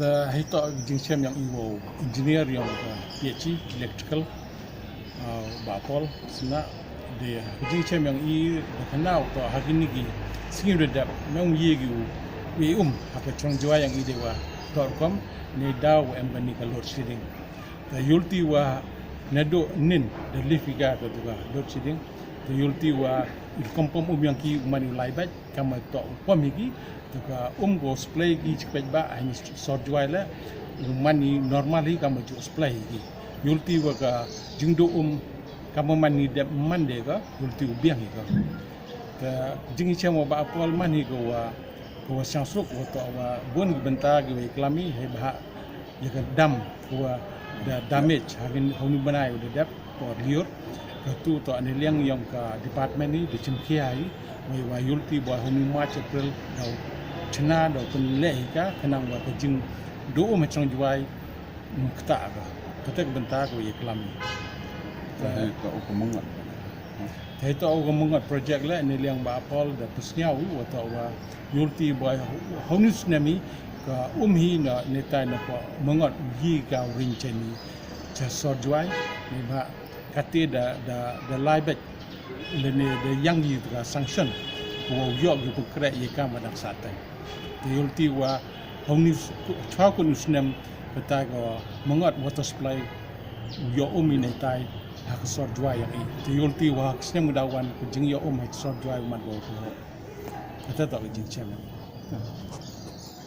Hito jingchem yang iwo engineer yang PhD electrical bapol sina de jingchem yang i kenal to hari ni gi singin redap memang ye gi we apa trong jua yang i dewa to kom ne daw embani ka load shedding ta yulti wa nado nin de lifiga to juga load shedding ta yulti wa il kompom yang ki mani laibat kama to pomigi juga go display gi cepet ba hanya sort jual la mani normally kamu ju display gi yulti wa ka jingdo kamu mani de mande ga yulti ubiang ga ka jingi chemo ba apol mani go wa sangsuk wa to wa bon benta gi klami he ba ya ka dam wa da damage hagin honi banai udah dap por liur ka tu to ane liang yang ka department ni de chimkiai wa yulti ba honi march april dau chena do kun lehika kenang wa jing do macam juai mukta ga kata bentar ko ye klami ta ko mengat itu aku mengat projek lah ni liang bapol da pusnya wa ta wa yulti ba honus nami ka hi na neta na po mengat gi ka rinceni cha so juai ni ba kate da laibet le ne de yang yi ka sanction ko yo gi ko kre ye ka madak satai yulti wa honus chwa ko nusnem kata ko mengat water supply yo netai hak sor juai yang i yulti wa snem mudawan ko jing yo hak sor juai mat go ko kata tak jing chem